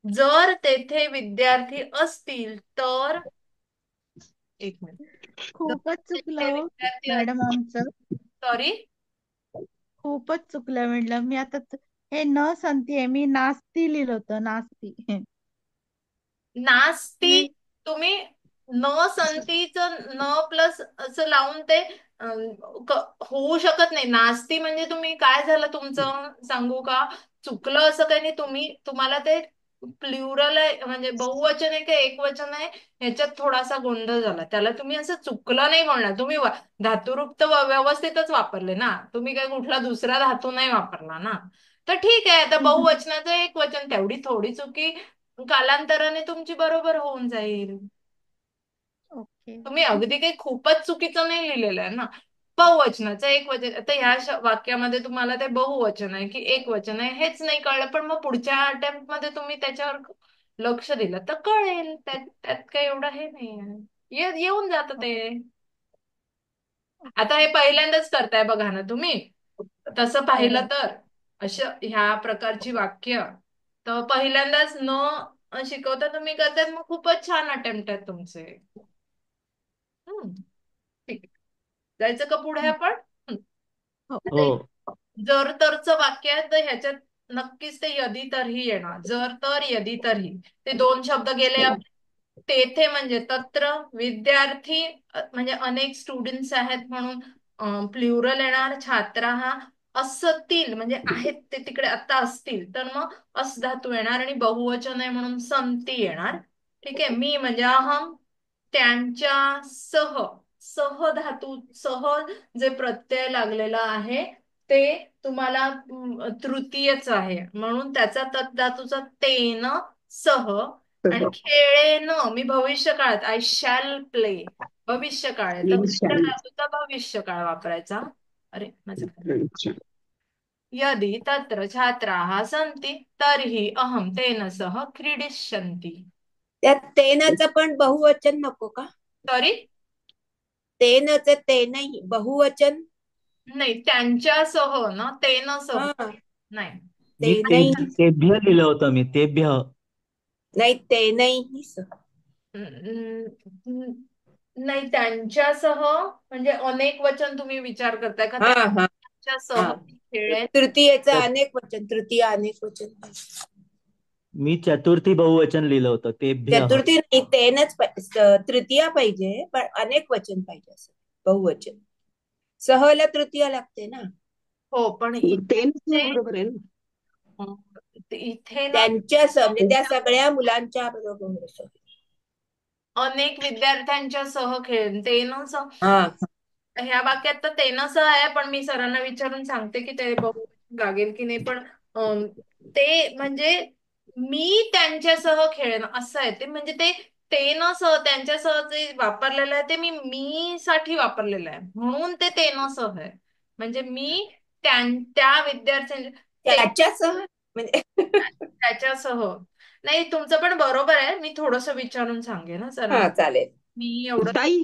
जर तेथे विद्यार्थी असतील तर, एक मिनिट, जर खूपच चुकलं तेथे हो विद्यार्थी मॅडम असतील, आमचं. सॉरी, खूपच चुकलं म्हटलं मी आता. हे न संती मी नास्ती लिहिलं होतं, नास्ती. नास्ती. तुम्ही तुम्ही न संतीचं न प्लस असं लावून ते होऊ शकत नाही. नास्ती म्हणजे तुम्ही काय झालं तुमचं सांगू का, चुकलं असं काही नाही. तुम्हाला ते प्लुरल आहे म्हणजे बहुवचन आहे का एकवचन आहे ह्याच्यात थोडासा गोंधळ झाला. त्याला तुम्ही असं चुकलं नाही म्हणणार. तुम्ही धातुरूप तर व्यवस्थितच वापरले ना. तुम्ही काय कुठला दुसरा धातू नाही वापरला ना. तर ठीक आहे. आता बहुवचनाचं एक वचन, तेवढी थोडी चुकी कालांतराने तुमची बरोबर होऊन जाईल. ओके. तुम्ही अगदी काही खूपच चुकीचं नाही लिहिलेलं आहे ना. बहुवचनाचं एक वचन, आता ह्या वाक्यामध्ये तुम्हाला ते बहुवचन आहे की एक वचन आहे हेच नाही कळलं, पण मग पुढच्या अटेम्प्ट मध्ये तुम्ही त्याच्यावर लक्ष दिलं तर कळेल. त्यात त्यात काही एवढं हे नाही आहे. येऊन जातं ते. आता हे पहिल्यांदाच करताय बघा ना तुम्ही. तसं पाहिलं तर अशा ह्या प्रकारची वाक्य तर पहिल्यांदाच न शिकवता तुम्ही करताय, मग खूपच छान अटेम्प्ट आहेत तुमचे. ठीक आहे. जायचं का पुढे आपण? हो. आता हो. जर तरचं वाक्य आहे तर ह्याच्यात नक्कीच ते यदी तरी येणार. जर तर यदी तरी ते दोन शब्द गेले आपले. तेथे म्हणजे तत्र, विद्यार्थी म्हणजे अनेक स्टुडंट्स आहेत म्हणून प्लुरल येणार. छात्रा हा असतील म्हणजे आहेत ते तिकडे आता असतील तर मग अस धातू येणार आणि बहुवचन आहे म्हणून संती येणार. ठीक आहे. मी म्हणजे अहम, त्यांच्या सह, सह धातू सह जे प्रत्यय लागलेला आहे ते तुम्हाला तृतीयच आहे म्हणून त्याचा तद्धातूचा तेन सह. आणि खेळेन मी भविष्य काळात, आय शॅल प्ले, भविष्य काळ आहे तर त्या धातूचा भविष्य काळ वापरायचा. अरे माझं यदि तत्र छात्राः सन्ति तर्हि अहं तेन सह क्रीडिष्यन्ति. त्यात तेनच पण बहुवचन नको का? सॉरी, तेनच तेनही बहुवचन. नाही त्यांच्यासह ना, तेन सह हा नाही. मी तेनही तेभ्य लिहिलं होतं, मी तेभ्य. नाही, तेनही अं, नाही त्यांच्यासह म्हणजे अनेक वचन तुम्ही विचार करताय का? हा हा त्यांच्यासह हा. खेळेन. तृतीयेचं अनेक वचन, तृतीय अनेक वचन. मी चतुर्थी बहुवचन लिहिलं होतं, तेभ्य. चतुर्थी नाही, तेनच तृतीया पाहिजे पण अनेक वचन पाहिजे असं बहुवचन. सहला तृतीया लागते ना. हो पण तेन इथे बरोबर आहे ना. इथे ना त्यांच्या म्हणजे त्या सगळ्या मुलांच्या बरोबर असं. अनेक विद्यार्थ्यांच्या सह खेळेन तेन सह. हा ह्या वाक्यात तर तेनच आहे पण मी सरांना विचारून सांगते की ते बहुवचन लागेल की नाही. पण ते म्हणजे मी त्यांच्यासह खेळेन असं आहे ते. म्हणजे ते तेनसह त्यांच्यासह जे वापरलेलं आहे ते मी साठी वापरलेलं आहे म्हणून ते तेनसह आहे. म्हणजे मी त्या विद्यार्थ्यांच्या त्याच्यासह म्हणजे त्याच्यासह. नाही तुमचं पण बरोबर आहे. मी थोडस विचारून सांगेन ना हा सरांना. चालेल. मी एवढं ताई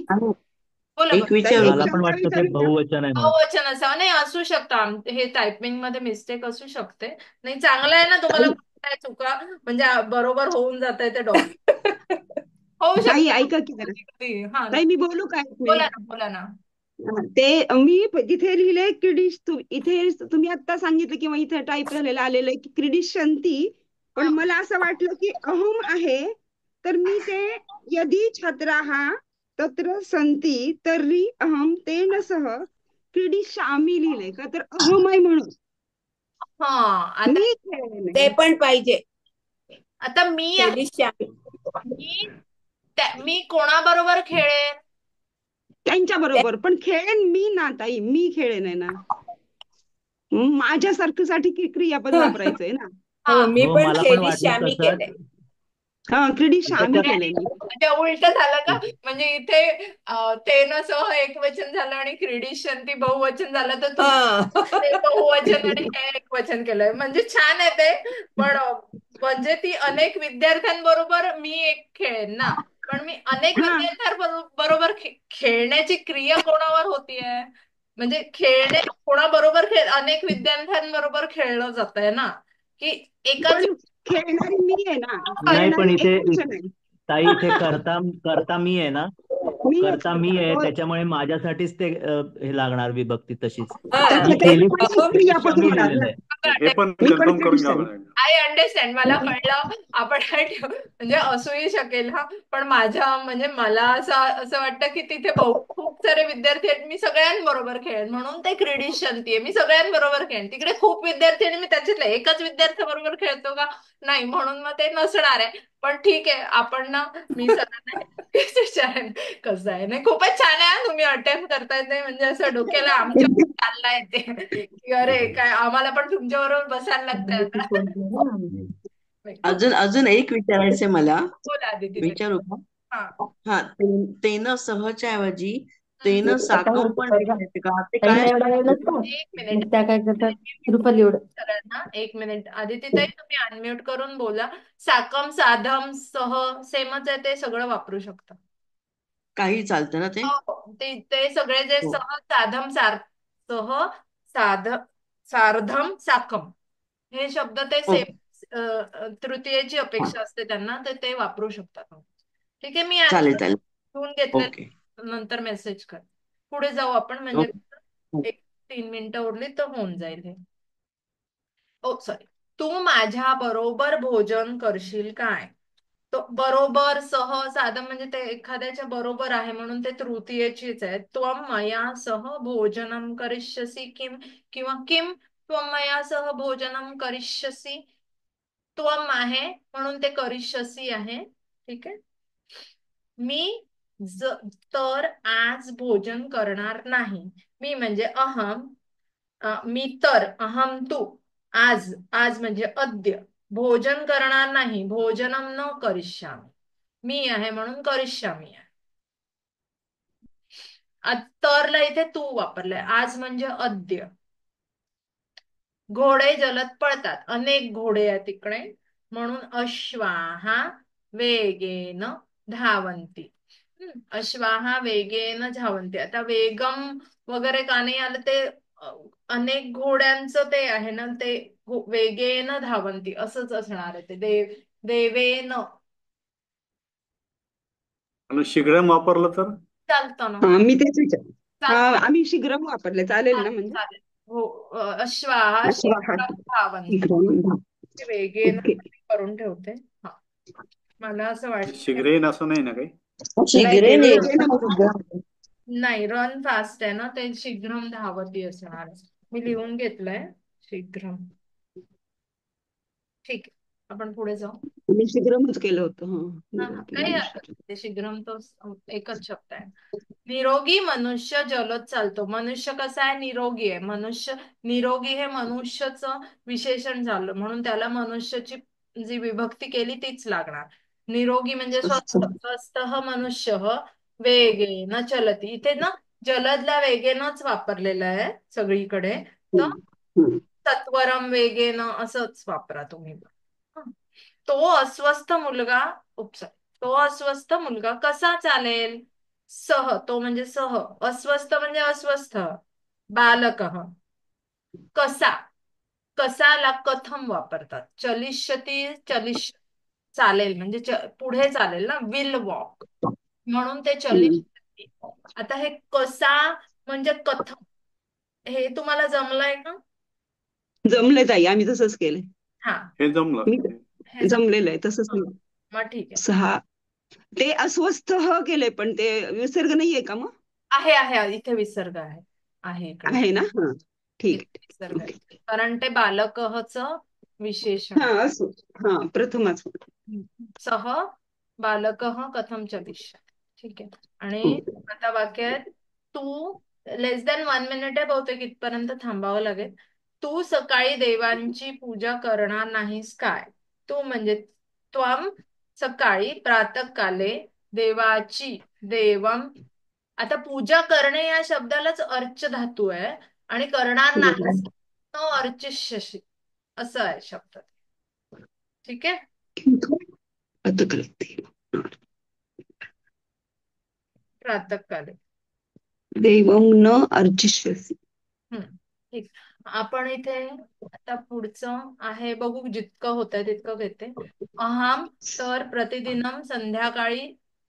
बोला एक बोला. ताई एक मला विचारू पण शंका वाटतं ते विचारू का? बहुवचन आहे म्हणून. बहुवचन असावं. नाही असू शकतं हे टायपिंग मध्ये मिस्टेक असू शकते. नाही चांगलं आहे ना तुम्हाला ताई काय चुका म्हणजे बरोबर होऊन जात आहे ते डॉक्युमेंट. होऊ ताई शकतं ऐका की जरा. कधी कधी. हा ताई मी बोलू का एक बोला मिनिट? ना बोला ना. ते मी जिथे लिहिले क्रीडिश, इथे तुम्ही आता सांगितलं किंवा इथे टाईप झालेलं आलेलं आहे की क्रीडिशंती, पण हा. मला असं वाटलं की अहम आहे तर मी ते यदि छात्राः तत्र सन्ति तर्हि अहम तेन सह क्रीडिष्यामि लिहिलंय का, तर अहम आहे म्हणून हा आता मी खेळले ते नाही. पण पाहिजे. आता मी आहे. तेलिश्यामी. मी मी कोणाबरोबर खेळेन? त्यांच्या बरोबर पण खेळेन मी ना ताई, मी खेळेन आहे ना. माझ्यासारखं साठी क्रियापद वापरायचंय ना. हा हो मी हो, पण मला पण वाटलं खेलिश्यामी केलंय. तसंच. हा क्रीडिशामी त्याच्यात केलंय मी. म्हणजे उलट झालं का? म्हणजे इथे तेनसह एक वचन झालं आणि क्रीडिशंती बहुवचन झालं तर तुम्ही हा ते बहुवचन आणि हे एक वचन केलंय. म्हणजे छान आहे ते. पण म्हणजे ती अनेक विद्यार्थ्यांबरोबर मी एक खेळेन ना. पण मी अनेक हा विद्यार्थ्यांबरोबर खेळण्याची क्रिया कोणावर होतीये? म्हणजे कोणाबरोबर अनेक विद्यार्थ्यांबरोबर खेळलं जात आहे ना की एकाच पण खेळणारी मी आहे ना, नाही, पण खेळणारी इथे एकवचन आहे. ताई, इथे करता करता मी आहे ना, मी आहे करता मी आहे, तो- त्याच्यामुळे माझ्यासाठीच ते हे लागणार विभक्ती तशीच. हा मी त्याच्यात केली एक पण पण क्रियापद शमी होणार लिहिलेलं ना. आहे. हे पण मी पण कन्फर्म करून पुरुष घ्यावं आहे. लागेल. आय अंडरस्टँड, मला कळलं. आपण काय म्हणजे असूही शकेल हा, पण माझ्या म्हणजे मला असं असं वाटतं की तिथे खूप सारे विद्यार्थी आहेत, मी सगळ्यांबरोबर खेळेन म्हणून ते क्रीडिश शांती आहे, मी सगळ्यांबरोबर खेळेन. तिकडे खूप विद्यार्थी आणि मी त्याच्यातल्या एकाच विद्यार्थ्याबरोबर खेळतो का? नाही, म्हणून मग ते नसणार आहे. पण ठीक आहे, आपण ना, मी सरांना हेच विचारेन कसं आहे. नाही, खूपच छान आहे हा, तुम्ही अटेम्प्ट करतायत. नाही म्हणजे असं डोक्याला आमच्या चालला येते की अरे काय, आम्हाला पण तुमच्याबरोबर बसायला लागतंय आता. अजून अजून एक विचारायचंय मला. बोला आदिती ताई. विचारू का? हा. हा, तेन सहच्या ऐवजी हम्म. तेन साकम पण ऐकता येते का? ते काय? एक मिनिट, त्या काय करतात, रुपाली एवढं. सरांना एक मिनिट. आदिती ताई, तुम्ही अनम्यूट करून बोला. साकम, साधम, सह सेमच आहे, ते सगळं वापरू शकता. काही चालतं ना ते? हो, ते ते सगळे जे हो. सह, साधम, सह, साध, सार्धम, साकम हे शब्द ते सेम, ओके. तृतीयेची अपेक्षा असते त्यांना, तर ते वापरू शकतात. ठीक आहे, मी चालेल आन्सर चालेल. घेऊन घेतले, ओके. नंतर मेसेज कर. पुढे जाऊ आपण, म्हणजे ओके. एक 3 मिनिटं उरली तर होऊन जाईल हे. ओ सॉरी. तू माझ्या बरोबर भोजन करशील काय? तो बरोबर, सह, साधं म्हणजे ते एखाद्याच्या बरोबर आहे म्हणून ते तृतीयेचीच आहे. त्वम मया सह भोजनम करिष्यसि किम, किंवा किम त्वम मया सह भोजनम करिष्यसि. त्वम आहे म्हणून ते करिष्यसि आहे. ठीक आहे. मी ज तर आज भोजन करणार नाही. मी म्हणजे अहम, मी तर, अहम तू, आज, आज म्हणजे अद्य, भोजन करणार नाही, भोजनम न करिष्यामी. मी आहे म्हणून करिष्यामी आहे. तरला इथे तू वापरलाय. आज म्हणजे अद्य. घोडे जलद पळतात, अनेक घोडे आहेत तिकडे, म्हणून अश्वाहा वेगेन धावंती. अश्वाहा वेगेन धावंती. आता वेगम वगैरे का नाही आलं, ते अनेक घोड्यांचं ते आहे ना, ते वेगेन धावंती असंच असणार आहे. ते देवेन आणि शीघ्रम वापरलं तर चालतं ना. हा, मी तेच विचार. हा, चालतं, आम्ही शीघ्रम वापरले, चालेल ना? चालेल, म्हणजे चालेल. हो, अश्वाहा अश्वाहा शीघ्रम धावंती. शीघ्रम. ते वेगेन ओके. करून ठेवते. हा, मला असं वाटतं. शीघ्रेन असं नाही ना काही? नाही, शीघ्रे ते नाही. वेगेन म्हणून. नाही, रन फास्ट आहे ना, ते शीघ्रम धावती असणार आहे. मी लिहून घेतलंय शीघ्रम. ठीक आहे, आपण पुढे जाऊ. मी शीघ्रमच केलं होतं. हा, हा, काही हरकत नाही. ते शीघ्रम तो एकच शब्द आहे. निरोगी मनुष्य जलद चालतो. मनुष्य कसा आहे? निरोगी आहे. मनुष्य निरोगी हे मनुष्यचं विशेषण झालं, म्हणून त्याला मनुष्याची जी विभक्ती केली तीच लागणार. निरोगी म्हणजे स्वस्थ. स्वस्थ मनुष्य वेगेन चलती. इथे ना जलदला वेगेनच वापरलेलं आहे सगळीकडे, तर सत्वरम वेगेन असंच वापरा तुम्ही. तो अस्वस्थ मुलगा, तो अस्वस्थ मुलगा कसा चालेल? सह, तो म्हणजे सह, अस्वस्थ म्हणजे अस्वस्थ, बालक. कसा, कसाला कथम वापरतात. चलिष्यती, चालेल म्हणजे पुढे चालेल ना, विल वॉक, म्हणून ते चलिष्यती. आता हे कसा म्हणजे कथम, हे तुम्हाला जमलंय का? जमले ताई, आम्ही तसंच केलंय. हा, हे जमलं. हे जमलेलं आहे तसंच. मग ठीक आहे. 6 ते अस्वस्थ केलंय, पण ते विसर्ग नाहीये का मग? आहे इथे विसर्ग आहे इकडे. आहे ना? हा, ठीक इथे आहे. विसर्ग आहे, ओके. कारण ते बालकहच विशेषण. हा, असो. हा, प्रथमच. सह बालकः कथम चलिष्य. ठीक आहे. आणि आता वाक्य आहे, तू, लेस दॅन 1 मिनिट आहे बहुतेक, इथपर्यंत थांबावं लागेल. तू सकाळी देवांची पूजा करणार नाहीस काय? तू म्हणजे त्वम सकाळी, प्रातःकाले, देवाची, देवम. आता पूजा करणे या शब्दालाच अर्च धातू आहे, आणि करणार नाही न अर्चिष्यसि असं आहे शब्द. ठीक आहे. आता करते. प्रातःकाले. देवं न अर्चिष्यसि. ठीक. आपण इथे आता पुढचं आहे, बघू जितकं होतंय तितकं घेते. अहम तर प्रतिदिनम संध्याकाळी